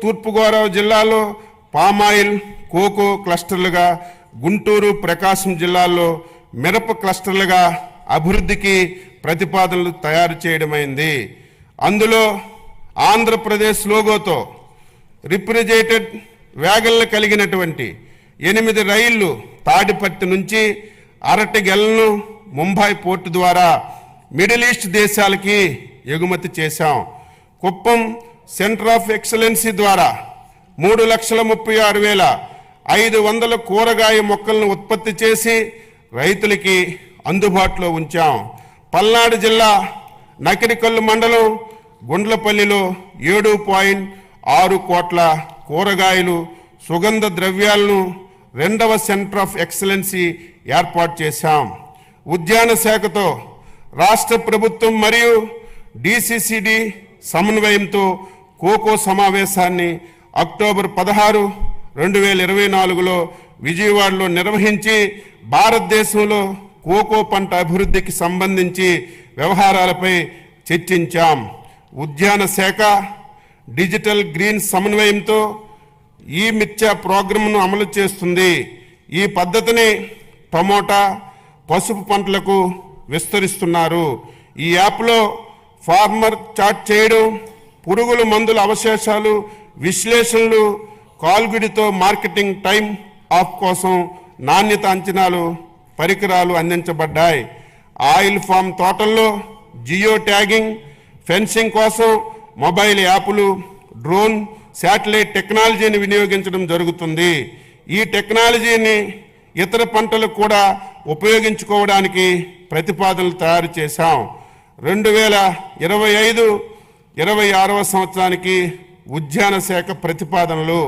తూర్పుగోదావరి జిల్లాలో palm oil cocoa క్లస్టర్లుగా, Guntur Prakasam జిల్లాల్లో మిరప క్లస్టర్లుగా అభివృద్ధికి ప్రతిపాదనలు తయారు చేయడమైంది. అందులో ఆంధ్రప్రదేశ్ లోగోతో రిఫ్రిజిరేటెడ్ వ్యాగన్లు కలిగినటువంటి 8 రైళ్లు తాడిపత్రి నుంచి అరటిగెలను ముంబై పోర్టు ద్వారా మిడిల్ ఈస్ట్ దేశాలకి ఎగుమతి చేశాం. కుప్పం సెంటర్ ఆఫ్ ఎక్సలెన్సీ ద్వారా 3,36,500 కూరగాయ మొక్కలను ఉత్పత్తి చేసి రైతులకి అందుబాటులో ఉంచాం. పల్నాడు జిల్లా నకిరికల్లు మండలం గుండ్లపల్లిలో 7.6 కోట్ల కూరగాయలు, సుగంధ ద్రవ్యాలను 2వ సెంటర్ ఆఫ్ ఎక్సలెన్సీ ఏర్పాటు చేశాం. ఉద్యాన శాఖతో రాష్ట్ర ప్రభుత్వం మరియు డిసిసిడి సమన్వయంతో కోకో సమావేశాన్ని అక్టోబర్ 16, 2024లో విజయవాడలో నిర్వహించి భారతదేశంలో కోకో పంట అభివృద్ధికి సంబంధించి వ్యవహారాలపై చర్చించాం. ఉద్యాన శాఖ డిజిటల్ గ్రీన్ సమన్వయంతో ఈ మిర్చా ప్రోగ్రాంను అమలు చేస్తుంది. ఈ పద్ధతిని టమోటా, పసుపు పంటలకు విస్తరిస్తున్నారు. ఈ యాప్లో ఫార్మర్ చాట్ చేయడం, పురుగుల మందుల అవశేషాలు విశ్లేషణలు, కాల్గుడితో మార్కెటింగ్ టైం ఆఫ్ కోసం నాణ్యత అంచనాలు పరికరాలు అందించబడ్డాయి. ఆయిల్ ఫామ్ తోటల్లో జియో ట్యాగింగ్, ఫెన్సింగ్ కోసం మొబైల్ యాప్లు, డ్రోన్, శాటిలైట్ టెక్నాలజీని వినియోగించడం జరుగుతుంది. ఈ టెక్నాలజీని ఇతర పంటలకు కూడా ఉపయోగించుకోవడానికి ప్రతిపాదనలు తయారు చేశాం. 2025-26వ సంవత్సరానికి ఉద్యాన శాఖ ప్రతిపాదనలు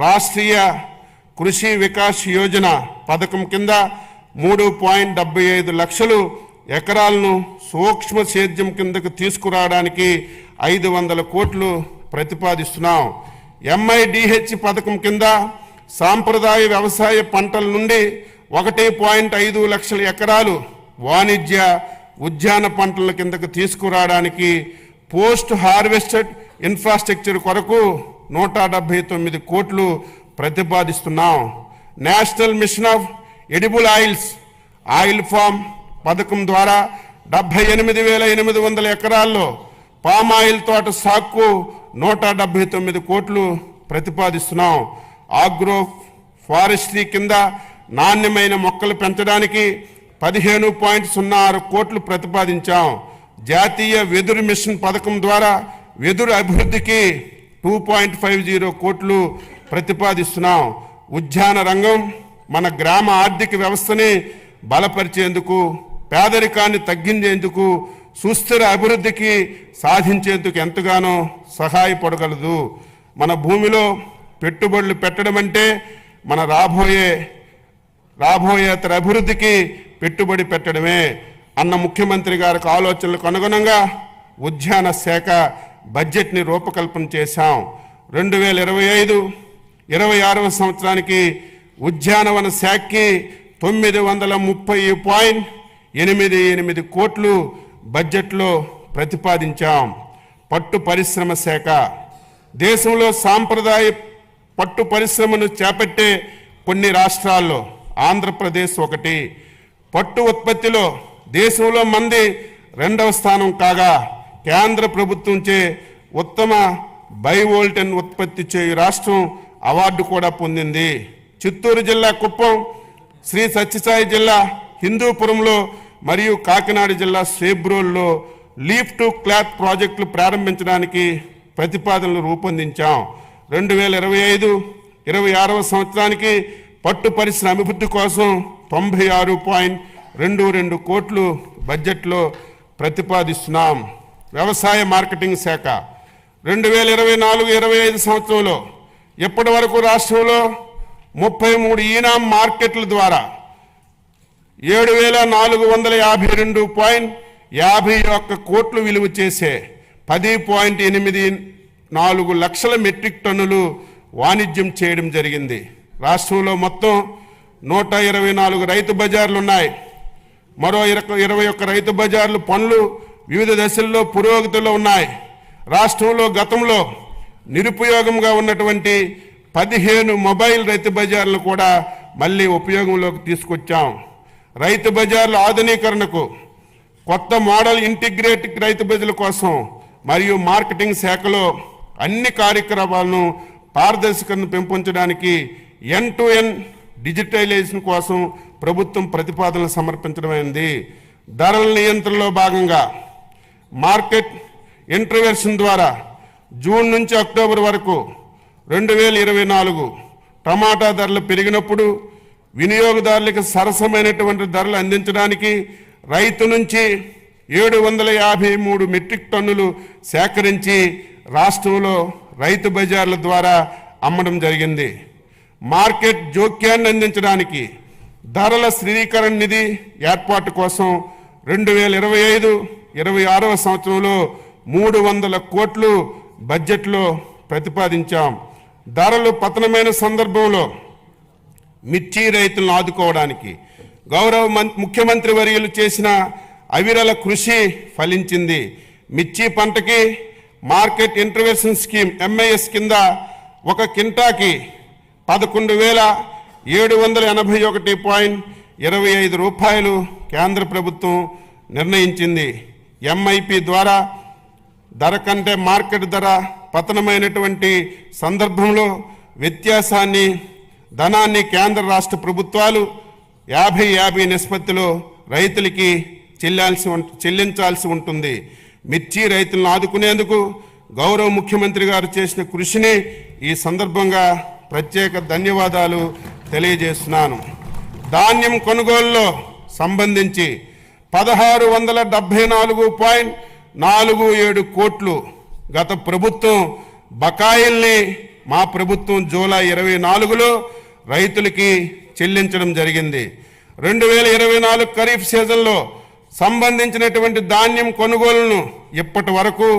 రాష్ట్రీయ కృషి వికాస్ యోజన పథకం కింద 3.75 లక్షలు ఎకరాలను సూక్ష్మ సేద్యం కిందకు తీసుకురావడానికి 500 కోట్లు ప్రతిపాదిస్తున్నాం. MIDH పథకం కింద సాంప్రదాయ వ్యవసాయ పంటల నుండి 1.5 లక్షల ఎకరాలు వాణిజ్య ఉద్యాన పంటల కిందకు తీసుకురావడానికి పోస్ట్ హార్వెస్టెడ్ ఇన్ఫ్రాస్ట్రక్చర్ కొరకు 179 కోట్లు ప్రతిపాదిస్తున్నాం. National mission of edible oils oil palm పథకం ద్వారా 78,800 ఎకరాల్లో పామాయిల్ తోట సాగుకు 179 కోట్లు ప్రతిపాదిస్తున్నాం. ఆగ్రో ఫారెస్ట్రీ కింద నాణ్యమైన మొక్కలు పెంచడానికి 15.06 కోట్లు ప్రతిపాదించాం. జాతీయ వెదురు మిషన్ పథకం ద్వారా వెదురు అభివృద్ధికి 2.50 కోట్లు ప్రతిపాదిస్తున్నాం. ఉద్యాన రంగం మన గ్రామ ఆర్థిక వ్యవస్థని బలపరిచేందుకు, పేదరికాన్ని తగ్గించేందుకు, సుస్థిర అభివృద్ధికి సాధించేందుకు ఎంతగానో సహాయపడగలదు. మన భూమిలో పెట్టుబడులు పెట్టడం అంటే మన రాబోయే తర అభివృద్ధికి పెట్టుబడి పెట్టడమే అన్న ముఖ్యమంత్రి గారికి ఆలోచనలకు అనుగుణంగా ఉద్యాన శాఖ బడ్జెట్ని రూపకల్పన చేశాం. 2025-26వ సంవత్సరానికి ఉద్యానవన శాఖకి 930.88 కోట్లు బడ్జెట్లో ప్రతిపాదించాం. పట్టు పరిశ్రమ శాఖ దేశంలో సాంప్రదాయ పట్టు పరిశ్రమను చేపట్టే కొన్ని రాష్ట్రాల్లో ఆంధ్రప్రదేశ్ ఒకటి. పట్టు ఉత్పత్తిలో దేశంలో మంది 2వ స్థానం కాగా కేంద్ర ప్రభుత్వంచే ఉత్తమ బైవోల్టన్ ఉత్పత్తి చేయు రాష్ట్రం అవార్డు కూడా పొందింది. చిత్తూరు జిల్లా కుప్పం, శ్రీ సత్యసాయి జిల్లా హిందూపురంలో మరియు కాకినాడ జిల్లా సేబ్రోల్లో లీఫ్ టు క్లాత్ ప్రాజెక్టులు ప్రారంభించడానికి ప్రతిపాదనలు రూపొందించాం. 2025-26వ సంవత్సరానికి పట్టు పరిశ్రమ అభివృద్ధి కోసం 96.22 కోట్లు బడ్జెట్లో ప్రతిపాదిస్తున్నాం. వ్యవసాయ మార్కెటింగ్ శాఖ 2024-25 సంవత్సరంలో ఇప్పటి వరకు రాష్ట్రంలో 33 ఈనాం మార్కెట్ల ద్వారా 7,452.51 కోట్లు విలువ చేసే 10.84 లక్షల మెట్రిక్ టన్నులు వాణిజ్యం చేయడం జరిగింది. రాష్ట్రంలో మొత్తం 124 రైతు బజార్లు ఉన్నాయి. మరో 21 రైతు బజార్లు పనులు వివిధ దశల్లో పురోగతిలో ఉన్నాయి. రాష్ట్రంలో గతంలో నిరుపయోగంగా ఉన్నటువంటి 15 మొబైల్ రైతు బజార్లను కూడా మళ్ళీ ఉపయోగంలోకి తీసుకొచ్చాం. రైతు బజార్ల ఆధునీకరణకు, కొత్త మోడల్ ఇంటిగ్రేటెడ్ రైతు బజార్ల కోసం మరియు మార్కెటింగ్ శాఖలో అన్ని కార్యక్రమాలను పారదర్శకతను పెంపొందడానికి end-to-end డిజిటలైజేషన్ కోసం ప్రభుత్వం ప్రతిపాదనలు సమర్పించడమైంది. ధరల నియంత్రణలో భాగంగా మార్కెట్ ఇంటర్వెన్షన్ ద్వారా జూన్ నుంచి అక్టోబర్ వరకు 2024 టమాటా ధరలు పెరిగినప్పుడు వినియోగదారులకు సరసమైనటువంటి ధరలు అందించడానికి రైతు నుంచి 753 మెట్రిక్ టన్నులు సేకరించి రాష్ట్రంలో రైతు బజార్ల ద్వారా అమ్మడం జరిగింది. మార్కెట్ జోక్యాన్ని అందించడానికి ధరల స్థిరీకరణ నిధి ఏర్పాటు కోసం 2025-26వ సంవత్సరంలో 300 కోట్లు బడ్జెట్లో ప్రతిపాదించాం. ధరలు పతనమైన సందర్భంలో మిర్చి రైతులను ఆదుకోవడానికి గౌరవ ముఖ్యమంత్రి వర్యులు చేసిన అవిరల కృషి ఫలించింది. మిర్చి పంటకి మార్కెట్ ఇంటర్వెన్షన్ స్కీమ్ MIS కింద ఒక కింటాకి 11,781.25 రూపాయలు కేంద్ర ప్రభుత్వం నిర్ణయించింది. MIP ద్వారా ధర కంటే మార్కెట్ ధర పతనమైనటువంటి సందర్భంలో వ్యత్యాసాన్ని ధనాన్ని కేంద్ర రాష్ట్ర ప్రభుత్వాలు 50-50 నిష్పత్తిలో రైతులకి చెల్లించాల్సి ఉంటుంది. మిర్చి రైతులను ఆదుకునేందుకు గౌరవ ముఖ్యమంత్రి గారు చేసిన కృషిని ఈ సందర్భంగా ప్రత్యేక ధన్యవాదాలు తెలియజేస్తున్నాను. ధాన్యం కొనుగోలులో సంబంధించి 1674.47 కోట్లు గత ప్రభుత్వం బకాయిల్ని మా ప్రభుత్వం జూలై 24లో రైతులకి చెల్లించడం జరిగింది. 2024 ఖరీఫ్ సీజన్లో సంబంధించినటువంటి ధాన్యం కొనుగోలును ఇప్పటి వరకు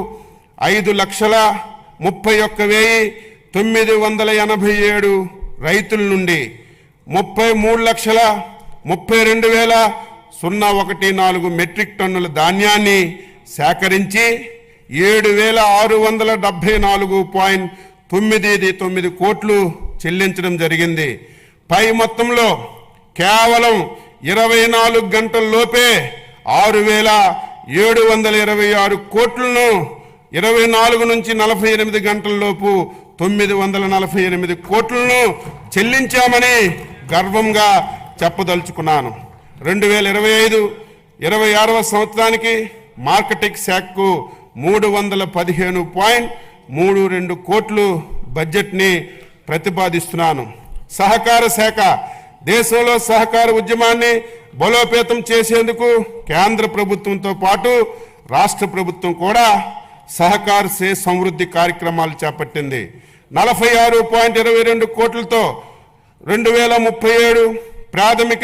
5,31,987 రైతుల నుండి 33,32,014 మెట్రిక్ టన్నుల ధాన్యాన్ని సేకరించి 7,674.99 కోట్లు చెల్లించడం జరిగింది. పై మొత్తంలో కేవలం 24 గంటల లోపే 6,726 కోట్లను 24 నుంచి 48 గంటల లోపు 948 కోట్లను చెల్లించామని గర్వంగా చెప్పదలుచుకున్నాను. 2025-26వ సంవత్సరానికి మార్కెటింగ్ శాఖకు 315.32 కోట్లు బడ్జెట్ని ప్రతిపాదిస్తున్నాను. సహకార శాఖ దేశంలో సహకార ఉద్యమాన్ని బలోపేతం చేసేందుకు కేంద్ర ప్రభుత్వంతో పాటు రాష్ట్ర ప్రభుత్వం కూడా సహకార సే సమృద్ధి కార్యక్రమాలు చేపట్టింది. 46.22 కోట్లతో 2037 ప్రాథమిక